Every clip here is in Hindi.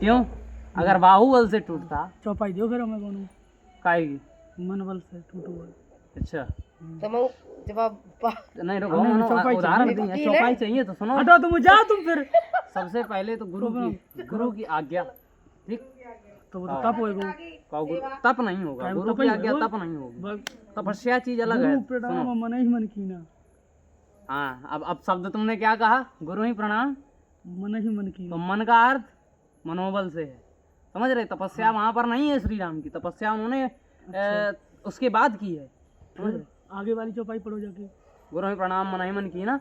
क्यों? अगर बाहुबल से टूटता चौपाई दो फिर हमें कौन काहेगी? मन बल से टूटू बल। अच्छा तो मैं जब आप नहीं रुको, हमें मनो, चौपाई उदाहरण चाहिए। देंगे, चौपाई चाहिए तो सुनो। हटो तुम जाओ तुम फिर। सबसे पहले तो गुरु की आज्ञा, ठीक? तो वो तो तप होएगा। तप नहीं होगा, काय गुरु तप की ही आज्ञा होगा। तप नहीं होगी। बस तपस्या चीज अलग है। गुरु प्रणाम सुनो। मन ही मन कीना। हाँ, अब शब्द तुमने क्या कहा? गुरु ही प्रणाम। मन ही मन तो कीना। मन का अर्थ मनोबल से है, समझ रहे? तपस्या वहां पर नहीं है श्री राम की, तपस्या उन्होंने उसके बाद की है, समझ रहे? आगे वाली चौपाई पढ़ो जाके। गुरु ही प्रणाम मन ही मन की ना।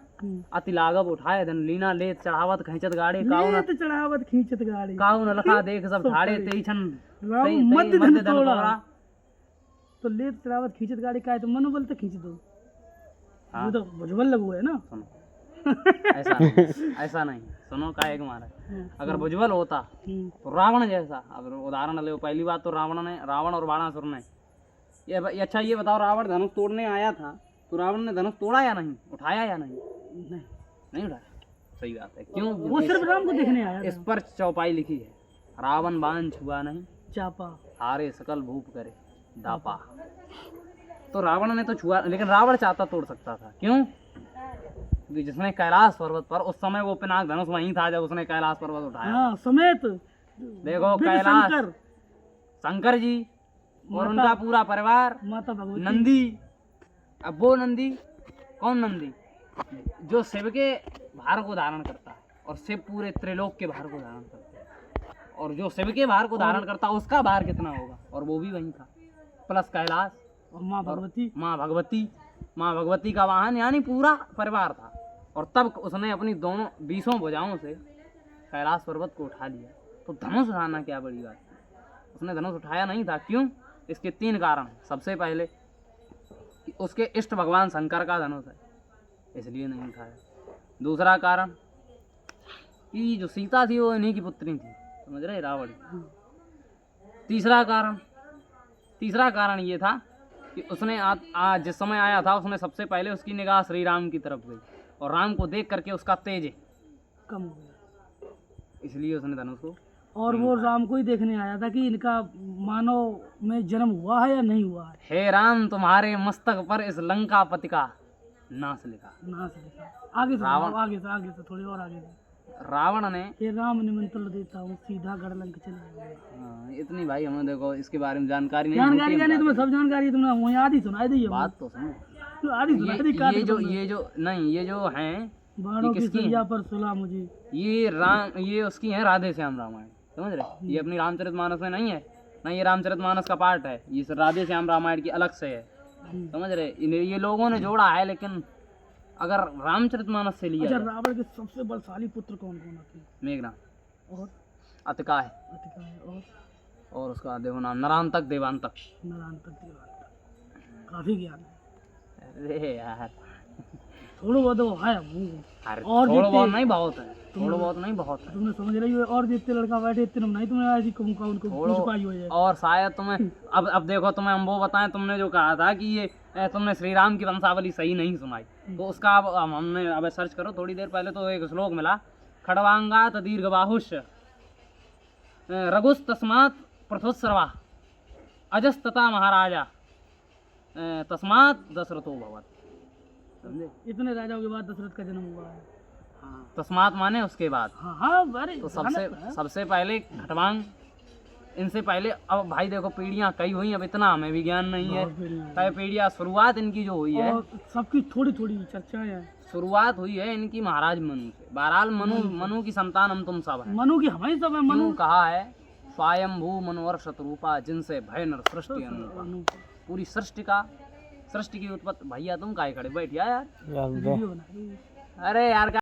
अति लागब उठाए धन लीना लेत चढ़ावत खैचत गाड़े काऊ न लेत चढ़ावत खींचत गाड़ी। काऊ न लखा देख सब ठाड़े तेई छन राम तेई- मध्य तेई धन मध्य धन तोड़ा। तोड़ा। तो लेत चढ़ावत खींचत गाड़ी का है तो मनोबल तो खींच दो। हाँ। ये तो भुजबल लगू है ना। सुनो, ऐसा नहीं, ऐसा नहीं, सुनो का एक मारा। अगर भुजबल होता तो रावण जैसा, अब उदाहरण ले, पहली बात तो रावण और बाणासुर ने ये अच्छा ये बताओ, रावण धनुष तोड़ने आया था तो रावण ने धनुष तोड़ा या नहीं, उठाया या नहीं? नहीं, नहीं उठाया, सही बात है। क्यों? वो सिर्फ राम को देखने आया इस था। पर चौपाई लिखी है, रावण बाण छुआ नहीं चापा। हारे सकल भूप करे दापा। तो रावण ने तो छुआ, लेकिन रावण चाहता तोड़ सकता था। क्यों? क्योंकि जिसने कैलाश पर्वत पर, उस समय वो पिनाक धनुष वहीं था जब उसने कैलाश पर्वत उठाया। हाँ समेत। देखो फिर कैलाश, शंकर, शंकर जी और माता- उनका पूरा परिवार, माता भगवती। नंदी। अब वो नंदी कौन? नंदी जो शिव के भार को धारण करता है, और शिव पूरे त्रिलोक के भार को धारण करता है, और जो शिव के भार को धारण करता है उसका भार कितना होगा? और वो भी वहीं था, प्लस कैलाश, और माँ भगवती। माँ भगवती का वाहन यानी पूरा परिवार था। और तब उसने अपनी दोनों 20 भुजाओं से कैलाश पर्वत को उठा लिया। तो धनुष उठाना क्या बड़ी बात है? उसने धनुष उठाया नहीं था। क्यों? इसके 3 कारण हैं। सबसे पहले कि उसके इष्ट भगवान शंकर का धनुष है, इसलिए नहीं उठाया। दूसरा कारण कि जो सीता थी वो इन्हीं की पुत्री थी, समझ रहे, रावण की। तीसरा कारण ये था कि उसने जिस समय आया था उसने सबसे पहले उसकी निगाह श्री राम की तरफ गई, और राम को देख करके उसका तेज कम हो गया। इसलिए उसने धनुष को। और वो राम को ही देखने आया था कि इनका मानव में जन्म हुआ है या नहीं हुआ है। हे राम तुम्हारे मस्तक पर इस लंकापति का नाश लिखा। ना से देखा। आगे से रावण- आगे से थोड़ी और आगे से। रावण ने हे राम निमंत्रण देता हूँ सीधा गढ़ लंक चले जाऊंगा। हाँ, इतनी भाई हमें देखो इसके बारे में जानकारी नहीं जानकारी होती, जानी हम तुम्हें सब जानकारी है, तुमने वही आधी सुनाई दी है। बात तो सुनो। तो आधी सुनाई दी काट ये के जो तुमने। ये जो हैं, बाणों ये की किसकी सरिया हैं? पर सुला मुझे। ये उसकी है राधे श्याम रामायण, समझ रहे? ये अपनी रामचरितमानस में नहीं है ना, ये रामचरितमानस का पार्ट है, ये राधे श्याम रामायण की अलग से है, समझ रहे? ये लोगों ने जोड़ा है, लेकिन अगर रामचरितमानस से लिया अच्छा, जाए, रावण के सबसे बलशाली पुत्र कौन कौन थे? मेघनाथ, और अतिका है, अतिका है, और उसका देखो नाम नरांतक देवांतक। नारायण तक देवांतक। काफी ज्ञान है। अरे यार, थोड़ा बहुत वो है वो। अरे और थोड़ा जितने- बहुत नहीं बहुत है, थोड़ा बहुत नहीं बहुत है। तुमने समझ रही हो, और जितने लड़का बैठे इतने नहीं तुमने ऐसी कहूँगा उनको पूछ पाई हो है। और शायद तुम्हें अब देखो, तुम्हें हम वो बताएं, तुमने जो कहा था कि ये तुमने श्री राम की वंशावली सही नहीं सुनाई, तो उसका अब हमने अब सर्च करो थोड़ी देर पहले, तो एक श्लोक मिला, खड़वांगात दीर्घ बाहुष रघुस तस्मात् पृथुस्रवा अजस्तता महाराजा तस्मात् दशरथो भवत्। समझे? इतने राजाओं के बाद दशरथ का जन्म हुआ है। हाँ, तस्मात् माने उसके बाद। हाँ हाँ, अरे तो सबसे पहले खटवांग, इनसे पहले। अब भाई देखो पीढ़ियां कई हुई, अब इतना हमें भी ज्ञान नहीं है, कई पीढ़ियां। शुरुआत इनकी जो हुई है, और सबकी थोड़ी थोड़ी चर्चाएं हैं। शुरुआत हुई है इनकी महाराज मनु से। बहरहाल मनु की संतान हम तुम सब हैं। मनु की हमारी सब है। मनु मनु कहा है स्वयंभू मनोवर शत्रुपा जिनसे भय नर सृष्टि अनुरूपा। पूरी सृष्टि की उत्पत्ति। भैया तुम काहे खड़े बैठिया यार, वीडियो बना रही है। अरे यार।